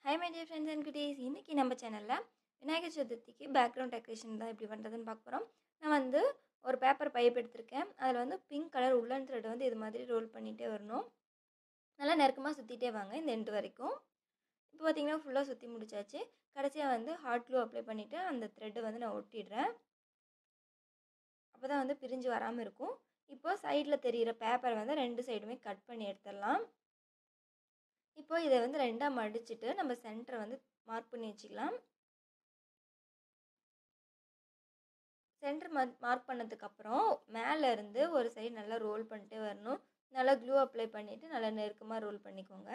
Hi my dear friends and goodies. இன்னைக்கு நம்ம சேனல்ல விநாயகர் சதுர்த்திக்கு பேக்ரவுண்ட் டெக்கரேஷன் தான் எப்படி பண்ணுறதுன்னு பார்க்க போகிறோம். நான் வந்து ஒரு பேப்பர் பைப் எடுத்திருக்கேன். அதில் வந்து பிங்க் கலர் உள்ளன் த்ரெட் வந்து இது மாதிரி ரோல் பண்ணிகிட்டே வரணும். நல்லா நெருக்கமாக சுற்றிட்டே வாங்க இந்த எண்டு வரைக்கும். இப்போ பார்த்தீங்கன்னா ஃபுல்லாக சுற்றி முடிச்சாச்சு. கடைசியாக வந்து ஹாட் க்ளூ அப்ளை பண்ணிவிட்டு அந்த த்ரெட்டை வந்து நான் ஒட்டிடுறேன். அப்போ தான் வந்து பிரிஞ்சு வராமல் இருக்கும். இப்போ சைடில் தெரிகிற பேப்பரை வந்து ரெண்டு சைடுமே கட் பண்ணி எடுத்துடலாம். இப்போ இதை வந்து ரெண்டாக மடிச்சுட்டு நம்ம சென்டரை வந்து மார்க் பண்ணி வச்சுக்கலாம். சென்டர் மார்க் பண்ணதுக்கப்புறம் மேலே இருந்து ஒரு சைடு நல்லா ரோல் பண்ணிட்டே வரணும். நல்லா க்ளூ அப்ளை பண்ணிவிட்டு நல்லா நெருக்கமாக ரோல் பண்ணிக்கோங்க.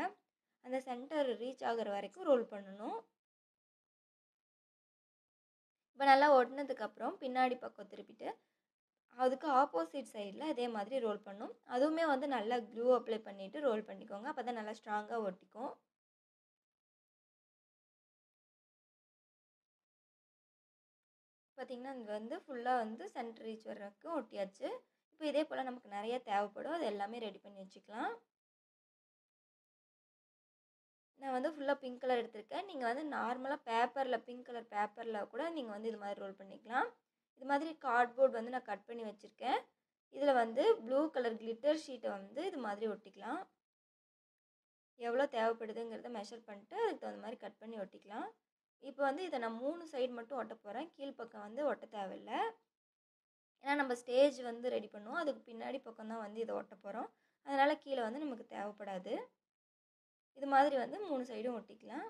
அந்த சென்டர் ரீச் ஆகிற வரைக்கும் ரோல் பண்ணணும். இப்போ நல்லா ஒட்டினதுக்கப்புறம் பின்னாடி பக்கம் திருப்பிட்டு அதுக்கு ஆப்போசிட் சைடில் அதே மாதிரி ரோல் பண்ணணும். அதுவுமே வந்து நல்லா க்ளூ அப்ளை பண்ணிவிட்டு ரோல் பண்ணிக்கோங்க. அப்போ தான் நல்லா ஸ்ட்ராங்காக ஒட்டிக்கும். பார்த்திங்கன்னா இது வந்து ஃபுல்லாக வந்து சென்டர் ரீச் வரைக்கும் ஒட்டியாச்சு. இப்போ இதே போல் நமக்கு நிறைய தேவைப்படும். அது எல்லாமே ரெடி பண்ணி வச்சுக்கலாம். நான் வந்து ஃபுல்லாக பிங்க் கலர் எடுத்திருக்கேன். நீங்கள் வந்து நார்மலாக பேப்பரில் பிங்க் கலர் பேப்பரில் கூட நீங்கள் வந்து இது மாதிரி ரோல் பண்ணிக்கலாம். இது மாதிரி கார்ட்போர்ட் வந்து நான் கட் பண்ணி வச்சுருக்கேன். இதில் வந்து ப்ளூ கலர் கிளிட்டர் ஷீட்டை வந்து இது மாதிரி ஒட்டிக்கலாம். எவ்வளோ தேவைப்படுதுங்கிறத மெஷர் பண்ணிட்டு அதுக்கு தகுந்த மாதிரி கட் பண்ணி ஒட்டிக்கலாம். இப்போ வந்து இதை நான் 3 சைடு மட்டும் ஒட்ட போகிறேன். கீழ்ப்பக்கம் வந்து ஒட்ட தேவையில்லை. ஏன்னா நம்ம ஸ்டேஜ் வந்து ரெடி பண்ணுவோம். அதுக்கு பின்னாடி பக்கம் தான் வந்து இதை ஒட்ட போகிறோம். அதனால் கீழே வந்து நமக்கு தேவைப்படாது. இது மாதிரி வந்து 3 சைடும் ஒட்டிக்கலாம்.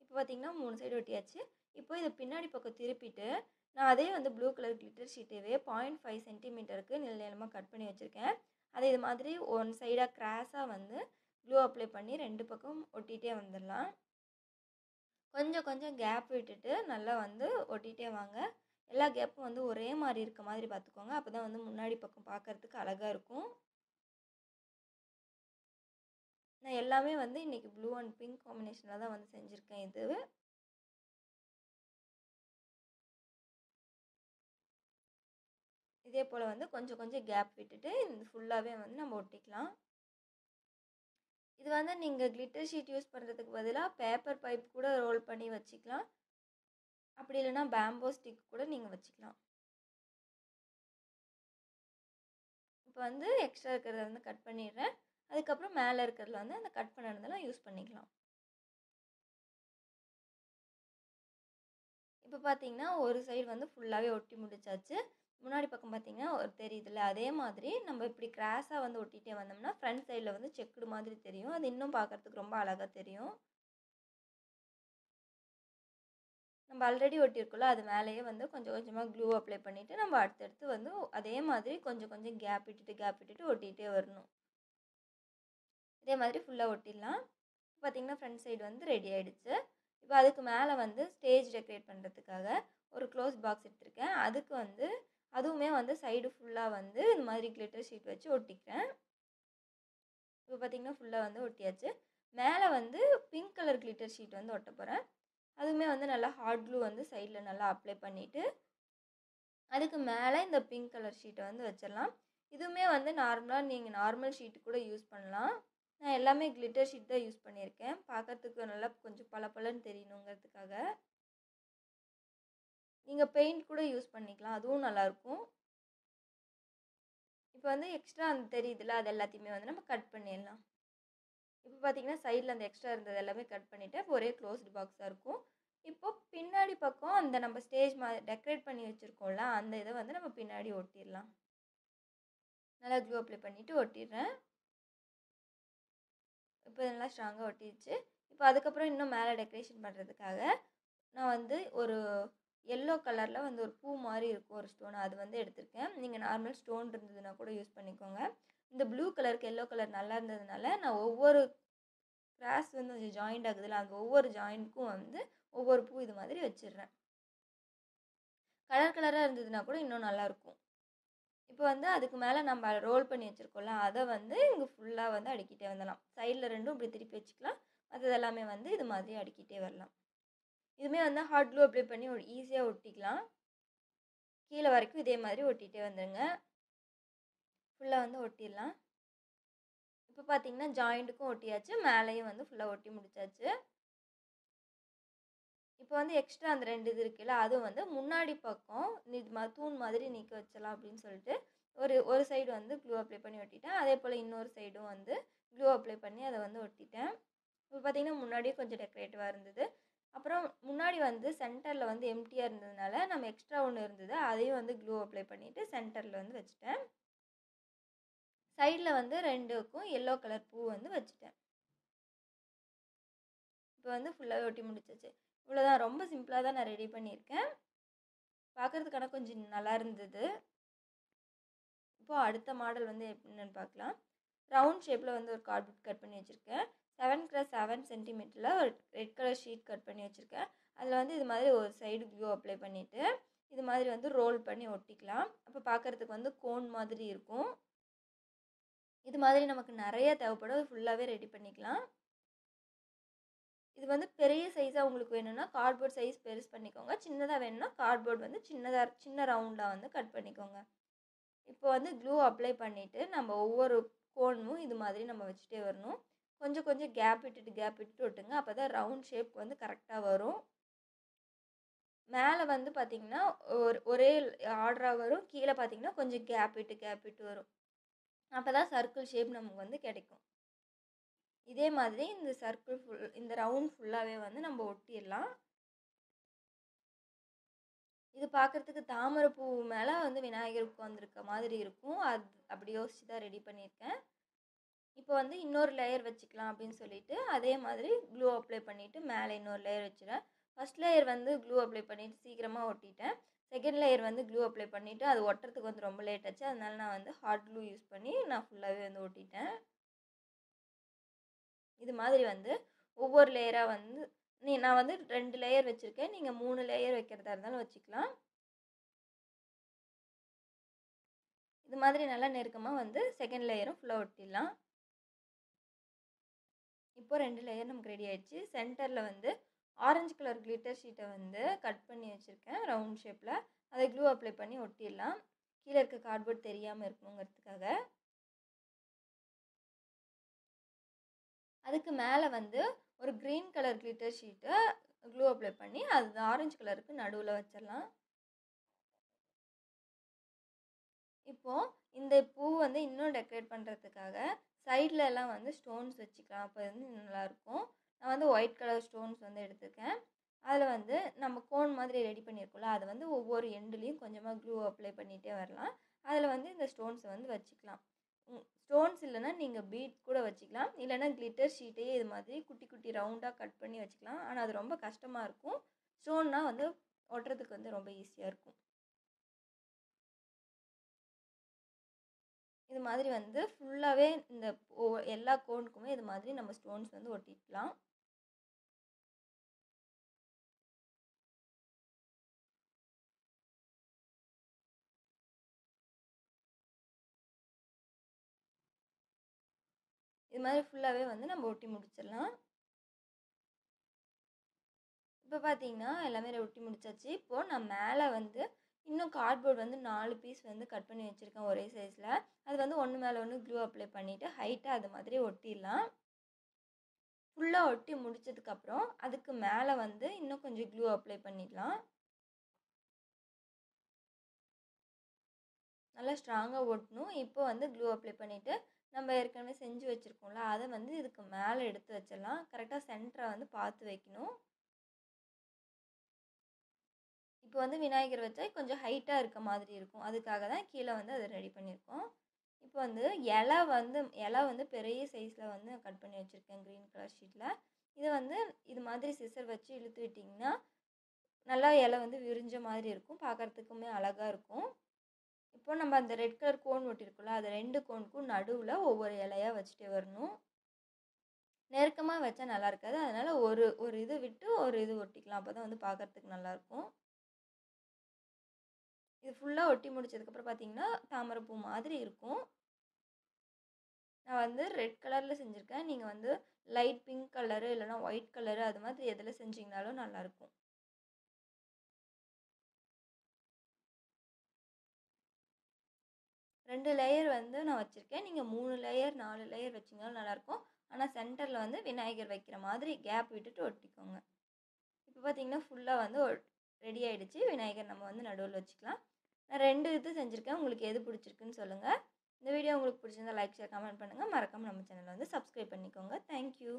இப்போ பார்த்திங்கன்னா 3 சைடு ஒட்டியாச்சு. இப்போ இதை பின்னாடி பக்கம் திருப்பிட்டு நான் அதே வந்து ப்ளூ கலர் கிளிட்டர் ஷீட்டவே 0.5 சென்டிமீட்டருக்கு நீளமாக கட் பண்ணி வச்சுருக்கேன். அதை இது மாதிரி ஒன் சைடாக கிராஸாக வந்து க்ளூ அப்ளை பண்ணி ரெண்டு பக்கம் ஒட்டிகிட்டே வந்துடலாம். கொஞ்சம் கொஞ்சம் கேப் விட்டுட்டு நல்லா வந்து ஒட்டிகிட்டே வாங்க. எல்லா கேப்பும் வந்து ஒரே மாதிரி இருக்க மாதிரி பார்த்துக்கோங்க. அப்போ தான் வந்து முன்னாடி பக்கம் பார்க்குறதுக்கு அழகாக இருக்கும். நான் எல்லாமே வந்து இன்றைக்கி ப்ளூ அண்ட் பிங்க் காம்பினேஷனில் தான் வந்து செஞ்சுருக்கேன். இது இதே போல் வந்து கொஞ்சம் கொஞ்சம் கேப் விட்டுட்டு இந்த ஃபுல்லாகவே வந்து நம்ம ஒட்டிக்கலாம். இது வந்து நீங்கள் கிளிட்டர் ஷீட் யூஸ் பண்ணுறதுக்கு பதிலாக பேப்பர் பைப் கூட ரோல் பண்ணி வச்சுக்கலாம். அப்படி இல்லைன்னா பேம்போ ஸ்டிக் கூட நீங்கள் வச்சுக்கலாம். இப்போ வந்து எக்ஸ்ட்ரா இருக்கிறத வந்து கட் பண்ணிடுறேன். அதுக்கப்புறம் மேலே இருக்கிறதுல வந்து அந்த கட் பண்ணதெல்லாம் யூஸ் பண்ணிக்கலாம். இப்போ பார்த்தீங்கன்னா ஒரு சைடு வந்து ஃபுல்லாகவே ஒட்டி முடிச்சாச்சு. முன்னாடி பக்கம் பார்த்தீங்கன்னா ஒரு தெரியுதுல்ல, அதே மாதிரி நம்ம இப்படி கிராஸாக வந்து ஒட்டிகிட்டே வந்தோம்னா ஃப்ரண்ட் சைடில் வந்து செக்குடு மாதிரி தெரியும். அது இன்னும் பார்க்குறதுக்கு ரொம்ப அழகாக தெரியும். நம்ம ஆல்ரெடி ஒட்டியிருக்கோம்ல, அது மேலேயே வந்து கொஞ்சம் கொஞ்சமாக க்ளூ அப்ளை பண்ணிவிட்டு நம்ம அடுத்தடுத்து வந்து அதே மாதிரி கொஞ்சம் கொஞ்சம் கேப் விட்டுட்டு ஒட்டிகிட்டே வரணும். இதே மாதிரி ஃபுல்லாக ஒட்டிடலாம். பார்த்திங்கன்னா ஃப்ரண்ட் சைடு வந்து ரெடி ஆகிடுச்சு. இப்போ அதுக்கு மேலே வந்து ஸ்டேஜ் டெக்கரேட் பண்ணுறதுக்காக ஒரு க்ளோஸ் பாக்ஸ் எடுத்திருக்கேன். அதுக்கு வந்து அதுவுமே வந்து சைடு ஃபுல்லாக வந்து இந்த மாதிரி கிளிட்டர் ஷீட் வச்சு ஒட்டிக்கிறேன். இப்போ பார்த்திங்கன்னா ஃபுல்லாக வந்து ஒட்டியாச்சு. மேலே வந்து பிங்க் கலர் கிளிட்டர் ஷீட் வந்து ஒட்ட போகிறேன். அதுவுமே வந்து நல்லா ஹாட் க்ளூ வந்து சைடில் நல்லா அப்ளை பண்ணிவிட்டு அதுக்கு மேலே இந்த பிங்க் கலர் ஷீட்டை வந்து வச்சிடலாம். இதுவுமே வந்து நார்மலாக நீங்கள் நார்மல் ஷீட்டு கூட யூஸ் பண்ணலாம். நான் எல்லாமே கிளிட்டர் ஷீட் தான் யூஸ் பண்ணியிருக்கேன். பார்க்கறதுக்கு நல்லா கொஞ்சம் பளபளன்னு தெரியணுங்கிறதுக்காக. நீங்கள் பெயிண்ட் கூட யூஸ் பண்ணிக்கலாம், அதுவும் நல்லாயிருக்கும். இப்போ வந்து எக்ஸ்ட்ரா அந்த தெரியுதுல, அது எல்லாத்தையுமே வந்து நம்ம கட் பண்ணிடலாம். இப்போ பார்த்தீங்கன்னா சைடில் அந்த எக்ஸ்ட்ரா இருந்தது எல்லாமே கட் பண்ணிவிட்டு இப்போ ஒரே க்ளோஸ்டு பாக்ஸாக இருக்கும். இப்போ பின்னாடி பக்கம் அந்த நம்ம ஸ்டேஜ் மாதிரி டெக்கரேட் பண்ணி வச்சுருக்கோம்ல, அந்த இதை வந்து நம்ம பின்னாடி ஒட்டிடலாம். நல்லா க்ளூ அப்ளை பண்ணிவிட்டு ஒட்டிடுறேன். இப்போ நல்லா ஸ்ட்ராங்காக ஒட்டிடுச்சு. இப்போ அதுக்கப்புறம் இன்னும் மேலே டெக்கரேஷன் பண்ணுறதுக்காக நான் வந்து ஒரு எல்லோ கலரில் வந்து ஒரு பூ மாதிரி இருக்கும் ஒரு ஸ்டோன், அது வந்து எடுத்திருக்கேன். நீங்கள் நார்மல் ஸ்டோன் இருந்ததுன்னா கூட யூஸ் பண்ணிக்கோங்க. இந்த ப்ளூ கலருக்கு எல்லோ கலர் நல்லா இருந்ததுனால நான் ஒவ்வொரு கிராஸ் வந்து கொஞ்சம் ஜாயிண்ட் ஆகுதுல்ல, அந்த ஒவ்வொரு ஜாயிண்ட்க்கும் வந்து ஒவ்வொரு பூ இது மாதிரி வச்சிடுறேன். கலர் கலராக இருந்ததுன்னா கூட இன்னும் நல்லாயிருக்கும். இப்போ வந்து அதுக்கு மேலே நம்ம ரோல் பண்ணி வச்சுருக்கோம்ல, அதை வந்து இங்கே ஃபுல்லாக வந்து அடுக்கிட்டே வந்துடலாம். சைடில் ரெண்டும் இப்படி திருப்பி வச்சுக்கலாம். மற்றது எல்லாமே வந்து இது மாதிரி அடுக்கிட்டே வரலாம். இதுவுமே வந்து ஹாட் க்ளூ அப்ளை பண்ணி ஈஸியாக ஒட்டிக்கலாம். கீழே வரைக்கும் இதே மாதிரி ஒட்டிகிட்டே வந்துடுங்க. ஃபுல்லாக வந்து ஒட்டிடலாம். இப்போ இப்போ பார்த்தீங்கன்னா ஜாயிண்ட்டுக்கும் ஒட்டியாச்சு, மேலேயும் வந்து ஃபுல்லாக ஒட்டி முடிச்சாச்சு. இப்போ வந்து எக்ஸ்ட்ரா அந்த 2 இது இருக்குல்ல, அதுவும் வந்து முன்னாடி பக்கம் இது தூண் மாதிரி நிற்க வச்சலாம் அப்படின்னு சொல்லிட்டு ஒரு சைடு வந்து க்ளூ அப்ளை பண்ணி ஒட்டிட்டேன். அதே போல் இன்னொரு சைடும் வந்து க்ளூ அப்ளை பண்ணி அதை வந்து ஒட்டிட்டேன். இப்போ பார்த்தீங்கன்னா முன்னாடியே கொஞ்சம் டெக்கரேட்டிவாக இருந்தது. அப்புறம் முன்னாடி வந்து சென்டரில் வந்து எம்டியாக இருந்ததுனால நம்ம எக்ஸ்ட்ரா ஒன்று இருந்தது, அதையும் வந்து க்ளூ அப்ளை பண்ணிவிட்டு சென்டரில் வந்து வச்சுட்டேன். சைடில் வந்து 2க்கும் எல்லோ கலர் பூ வந்து வச்சுட்டேன். இப்போ வந்து ஃபுல்லாகவே ஒட்டி முடிச்சாச்சு. இவ்வளோதான், ரொம்ப சிம்பிளாக தான் நான் ரெடி பண்ணியிருக்கேன். பார்க்குறதுக்கான கொஞ்சம் நல்லா இருந்தது. இப்போது அடுத்த மாடல் வந்து என்னென்னு பார்க்கலாம். ரவுண்ட் ஷேப்பில் வந்து ஒரு கார்ட்போர்ட் கட் பண்ணி வச்சுருக்கேன். 7x7 சென்டிமீட்டரில் ஒரு ரெட் கலர் ஷீட் கட் பண்ணி வச்சுருக்கேன். அதில் வந்து இது மாதிரி ஒரு சைடு க்ளூ அப்ளை பண்ணிவிட்டு இது மாதிரி வந்து ரோல் பண்ணி ஒட்டிக்கலாம். அப்போ பார்க்குறதுக்கு வந்து கோன் மாதிரி இருக்கும். இது மாதிரி நமக்கு நிறைய தேவைப்படும், ஃபுல்லாகவே ரெடி பண்ணிக்கலாம். இது வந்து பெரிய சைஸாக உங்களுக்கு வேணும்னா கார்ட்போர்ட் சைஸ் பெருசு பண்ணிக்கோங்க. சின்னதாக வேணும்னா கார்ட்போர்ட் வந்து சின்ன ரவுண்டாக வந்து கட் பண்ணிக்கோங்க. இப்போ வந்து க்ளூ அப்ளை பண்ணிவிட்டு நம்ம ஒவ்வொரு கோனும் இது மாதிரி நம்ம வச்சுட்டே வரணும். கொஞ்சம் கொஞ்சம் கேப் விட்டுட்டு விட்டுங்க. அப்போ தான் ரவுண்ட் ஷேப் வந்து கரெக்டாக வரும். மேலே வந்து பார்த்திங்கன்னா ஒரே ஆர்டராக வரும். கீழே பார்த்திங்கன்னா கொஞ்சம் கேப் விட்டு வரும். அப்போ தான் சர்க்கிள் ஷேப் நமக்கு வந்து கிடைக்கும். இதே மாதிரி இந்த சர்க்கிள் இந்த ரவுண்ட் ஃபுல்லாகவே வந்து நம்ம ஒட்டிடலாம். இது பார்க்குறதுக்கு தாமரைப்பூ மேலே வந்து விநாயகர் உட்காந்துருக்க மாதிரி இருக்கும். அது அப்படி யோசிச்சு தான் ரெடி பண்ணியிருக்கேன். இப்போ வந்து இன்னொரு லேயர் வச்சுக்கலாம் அப்படின்னு சொல்லிட்டு அதே மாதிரி க்ளூ அப்ளை பண்ணிவிட்டு மேலே இன்னொரு லேயர் வச்சுருவேன். ஃபஸ்ட் லேயர் வந்து க்ளூ அப்ளை பண்ணிவிட்டு சீக்கிரமாக ஒட்டிட்டேன். செகண்ட் லேயர் வந்து க்ளூ அப்ளை பண்ணிவிட்டு அது ஒட்டுறதுக்கு வந்து ரொம்ப லேட் ஆச்சு. அதனால நான் வந்து ஹாட் க்ளூ யூஸ் பண்ணி நான் ஃபுல்லாகவே வந்து ஒட்டிட்டேன். இது மாதிரி வந்து ஒவ்வொரு லேயராக வந்து நான் வந்து 2 லேயர் வச்சுருக்கேன். நீங்கள் 3 லேயர் வைக்கிறதா இருந்தாலும் வச்சுக்கலாம். இது மாதிரி நல்லா நெருக்கமாக வந்து செகண்ட் லேயரும் ஃபுல்லாக ஒட்டிடலாம். இப்போ 2 லேயர் நமக்கு ரெடி ஆயிடுச்சு. சென்டரில் வந்து ஆரஞ்சு கலர் கிளிட்டர் ஷீட்டை வந்து கட் பண்ணி வச்சுருக்கேன் ரவுண்ட் ஷேப்பில். அதை க்ளூ அப்ளை பண்ணி ஒட்டிடலாம். கீழே இருக்க கார்ட்போர்ட் தெரியாமல் இருக்கணுங்கிறதுக்காக. அதுக்கு மேலே வந்து ஒரு க்ரீன் கலர் கிளிட்டர் ஷீட்டை க்ளூ அப்ளை பண்ணி அது ஆரஞ்சு கலருக்கு நடுவில் வச்சிடலாம். இப்போது இந்த பூ வந்து இன்னும் டெக்கரேட் பண்ணுறதுக்காக சைடில் எல்லாம் வந்து ஸ்டோன்ஸ் வச்சுக்கலாம். அப்போ வந்து நல்லாயிருக்கும். நான் வந்து ஒயிட் கலர் ஸ்டோன்ஸ் வந்து எடுத்துருக்கேன். அதில் வந்து நம்ம கோன் மாதிரி ரெடி பண்ணியிருக்கோம்ல, அதை வந்து ஒவ்வொரு எண்டுலேயும் கொஞ்சமாக க்ளூ அப்ளை பண்ணிகிட்டே வரலாம். அதில் வந்து இந்த ஸ்டோன்ஸை வந்து வச்சுக்கலாம். ஸ்டோன்ஸ் இல்லைன்னா நீங்கள் பீட்ஸ் கூட வச்சுக்கலாம். இல்லைன்னா கிளிட்டர் ஷீட்டையே இது மாதிரி குட்டி குட்டி ரவுண்டாக கட் பண்ணி வச்சுக்கலாம். ஆனால் அது ரொம்ப கஷ்டமாக இருக்கும். ஸ்டோன்னா வந்து ஒட்டுறதுக்கு வந்து ரொம்ப ஈஸியாக இருக்கும். இது மாதிரி வந்து ஃபுல்லாகவே இந்த எல்லா கோனுக்குமே இது மாதிரி நம்ம ஸ்டோன்ஸ் வந்து ஒட்டிக்கலாம். இது மாதிரி ஃபுல்லாகவே வந்து நம்ம ஒட்டி முடிச்சிடலாம். இப்போ பார்த்தீங்கன்னா எல்லாமே ஒட்டி முடிச்சாச்சு. இப்போது நான் மேலே வந்து இன்னும் கார்ட்போர்ட் வந்து 4 பீஸ் வந்து கட் பண்ணி வச்சுருக்கேன் ஒரே சைஸில். அது வந்து ஒன்று மேலே ஒன்று க்ளூ அப்ளை பண்ணிவிட்டு ஹைட்டாக அது மாதிரி ஒட்டிடலாம். ஃபுல்லாக ஒட்டி முடித்ததுக்கப்புறம் அதுக்கு மேலே வந்து இன்னும் கொஞ்சம் க்ளூ அப்ளை பண்ணிடலாம். நல்லா ஸ்ட்ராங்காக ஒட்டணும். இப்போ வந்து க்ளூ அப்ளை பண்ணிவிட்டு நம்ம ஏற்கனவே செஞ்சு வச்சுருக்கோம்ல, அதை வந்து இதுக்கு மேலே எடுத்து வச்சிடலாம். கரெக்டாக சென்டரை வந்து பார்த்து வைக்கணும். இப்போ வந்து விநாயகர் வச்சா கொஞ்சம் ஹைட்டாக இருக்க மாதிரி இருக்கும். அதுக்காக தான் கீழே வந்து அதை ரெடி பண்ணியிருக்கோம். இப்போ வந்து இலை வந்து பெரிய சைஸில் வந்து கட் பண்ணி வச்சுருக்கேன் க்ரீன் கலர் ஷீட்டில். இதை வந்து இது மாதிரி சிசர் வச்சு இழுத்து விட்டிங்கன்னா நல்லா இலை வந்து விரிஞ்ச மாதிரி இருக்கும். பார்க்குறதுக்குமே அழகாக இருக்கும். இப்போ நம்ம அந்த ரெட் கலர் கோன் ஒட்டியிருக்கோம்ல, அது 2 கோனுக்கும் நடுவில் ஒவ்வொரு இலையாக வச்சுட்டே வரணும். நெருக்கமாக வச்சா நல்லா இருக்காது. அதனால் ஒரு இது விட்டு ஒரு இது ஒட்டிக்கலாம். அப்போ தான் வந்து பார்க்குறதுக்கு நல்லாயிருக்கும். இது ஃபுல்லாக ஒட்டி முடிச்சதுக்கப்புறம் பார்த்தீங்கன்னா தாமரைப்பூ மாதிரி இருக்கும். நான் வந்து ரெட் கலரில் செஞ்சுருக்கேன். நீங்கள் வந்து லைட் பிங்க் கலரு இல்லைனா ஒயிட் கலரு அது மாதிரி எதில் செஞ்சிங்கனாலும் நல்லாயிருக்கும். 2 லேயர் வந்து நான் வச்சுருக்கேன். நீங்கள் 3 லேயர் 4 லேயர் வச்சிங்கனாலும் நல்லாயிருக்கும். ஆனால் சென்டரில் வந்து விநாயகர் வைக்கிற மாதிரி கேப் விட்டுட்டு ஒட்டிக்கோங்க. இப்போ பார்த்தீங்கன்னா ஃபுல்லாக வந்து ரெடி ஆகிடுச்சு. விநாயகர் நம்ம வந்து நடுவில் வச்சுக்கலாம். நான் 2 இது செஞ்சுருக்கேன். உங்களுக்கு எது பிடிச்சிருக்குன்னு சொல்லுங்கள். இந்த வீடியோ உங்களுக்கு பிடிச்சிருந்தா லைக் ஷேர் கமெண்ட் பண்ணுங்கள். மறக்காமல் நம்ம சேனலை வந்து சப்ஸ்கிரைப் பண்ணிக்கோங்க. தேங்க்யூ.